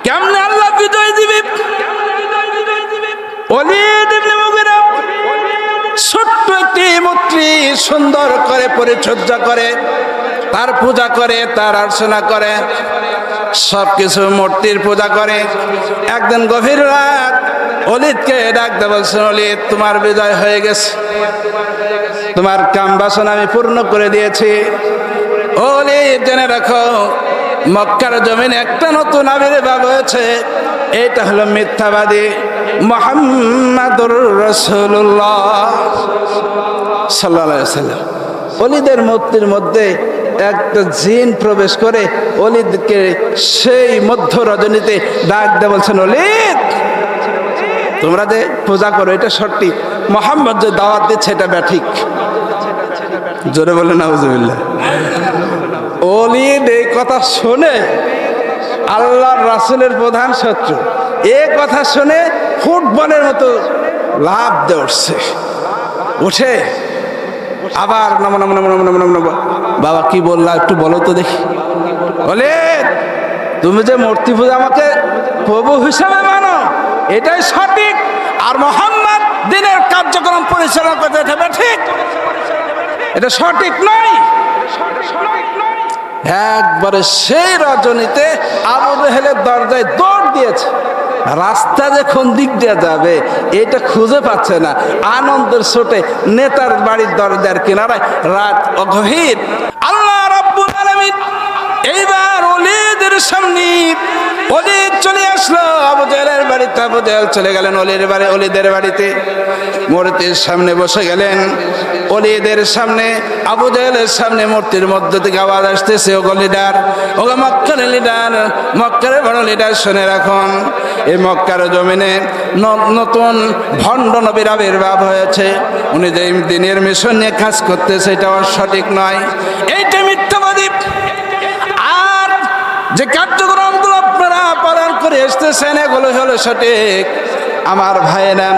কেমনে আল্লাহ বিজয় দিবে? ওলীদ ইবনে মুগীরা ছোট্ট একটি মূর্তি সুন্দর করে পরিচর্যা করে, তার পূজা করে, তার অর্চনা করে, সবকিছু মূর্তির পূজা করে। একদিন গভীর রাত ওলীদকে ডাকতে বলছেন, ওলীদ তোমার বিজয় হয়ে গেছে, তোমার কাম বাসনা আমি পূর্ণ করে দিয়েছি। ওলীদ জেনে রাখো, মক্কার জমিনে একটা নতুন আবির্ভাব হয়েছে, এটা হলো মিথ্যাবাদী মুহাম্মাদুর রাসূলুল্লাহ সাল্লাল্লাহু আলাইহি ওয়াসাল্লাম। ওলীদের মূর্তির মধ্যে একটা জিন প্রবেশ করে ওলীদকে সেই মধ্য রজনীতে ডাক দিয়ে বলছেন, ওলীদ তোমরা যে পূজা করো এটা সঠিক, মুহাম্মদ যে দাওয়াত দিচ্ছে এটা ব্যাঠিক। জোরে বলে নাউজুবিল্লাহ। ওলীদ এই কথা শুনে, আল্লাহর রাসূলের প্রধান শত্রু, এই কথা শুনে ফুটবলের মতো লাফ দিয়ে উঠছে। উঠে আবার নম নম নম নম নম নম নম, বাবা কি বললা একটু বলো তো দেখি। বলে তুমি যে মূর্তি পূজা আমাকে প্রভু হিসাবে মানো এটাই সঠিক, আর মুহাম্মদ দিনের কার্যক্রম পরিচালনা করতে এটা ঠিক, এটা সঠিক নয়। একবারে সেই রজনীতে আবু জেহেলের দরজায় দৌড় দিয়েছে। রাস্তা যে কোন দিক দিয়ে যাবে এটা খুঁজে পাচ্ছে না, আনন্দের ছোটে নেতার বাড়ির দরজার কিনারায় রাত অগভীর। আল্লাহ রাব্বুল আলামিন এইবার ওলীদের সামনে, ওলীদ চলে আসলো আবু জেহেলের বাড়িতে, আবু জেহেল চলে গেলেন ওলীদের বাড়িতে, মূর্তির সামনে বসে গেলেন। ওলীদের সামনে, আবু জেহেলের সামনে মূর্তির মধ্য থেকে আওয়াজ আসতেছে, ওগো লিডার, ওগো মক্কার লিডার, মক্কার বড় লিডার শুনে রাখুন, এই মক্কার জমিনে নতুন ভণ্ড নবীর আবির্ভাব হয়েছে। উনি যে দিনের মিশন নিয়ে কাজ করতেছে এটা সঠিক নয়, এইটা মিথ্যাবাদী। আর যে কার্যক্রমগুলো আপনারা পালন করে আসতেছেন এগুলো হলো সঠিক। আমার ভাইয়েরা,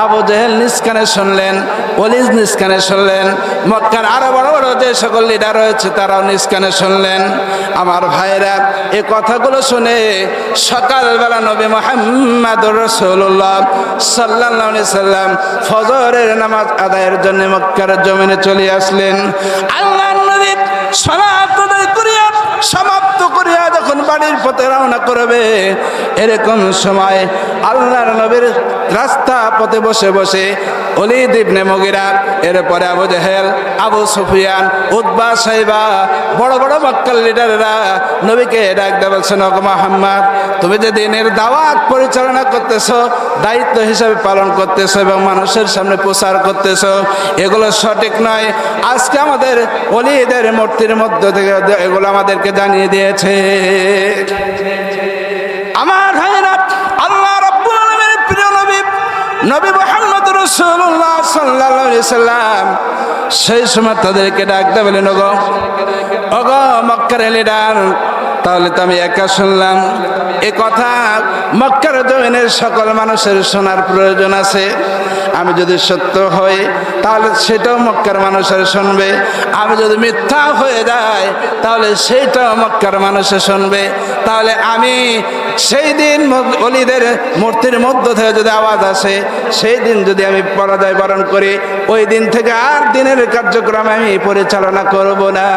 আবু জেহেল নিষ্কানে শুনলেন, ওলীদ নিষ্কানে শুনলেন, মক্কার আরো বড় বড় যে সকল লিডার রয়েছে তারাও নিষ্কানে শুনলেন। আমার ভাইয়েরা, এই কথাগুলো শুনে সকালবেলা নবী মুহাম্মাদুর রাসূলুল্লাহ সাল্লাল্লাহু আলাইহি সাল্লাম ফজরের নামাজ আদায়ের জন্য মক্কার জমিনে চলে আসলেন। আল্লাহর নবী সালাত আদায় করিয়া সমাপ্ত করিয়া যখন বাড়ির পথে রওনা করবে, এরকম সময় আল্লাহর নবীর রাস্তা পথে বসে বসে ওলীদ ইবনে মুগীরা, এরপরে আবু জেহেল, আবু সুফিয়ান, উতবা, সাইবা, বড় বড় মক্কার লিডাররা নবীকে ডাক দিয়ে বলছেন, ওগো মুহাম্মদ তুমি যে দিনের দাওয়াত পরিচালনা করতেছো, দায়িত্ব হিসাবে পালন করতেছো এবং মানুষের সামনে প্রচার করতেছো, এগুলো সঠিক নয়। আজকে আমাদের ওলীদের মূর্তির মধ্য থেকে এগুলো আমাদেরকে জানিয়ে দিয়েছে। আমার ভাইরা, আল্লাহ রাব্বুল আলামিনের প্রিয় নবী, নবী মুহাম্মদুর রাসূলুল্লাহ সাল্লাল্লাহু আলাইহি সাল্লাম সেই সময় তাদেরকে ডাকতে বলেন, ওগো মক্কার লিডার, তাহলে তো আমি একা শুনলাম, এ কথা মক্কার জমিনের সকল মানুষের শোনার প্রয়োজন আছে। আমি যদি সত্য হই তাহলে সেটাও মক্কার মানুষের শুনবে, আমি যদি মিথ্যা হয়ে যায় তাহলে সেইটাও মক্কার মানুষে শুনবে। তাহলে আমি সেই দিন ওলীদের মূর্তির মধ্য থেকে যদি আওয়াজ আসে, সেই দিন যদি আমি পরাজয় বরণ করি, ওই দিন থেকে আর দিনের কার্যক্রম আমি পরিচালনা করব না।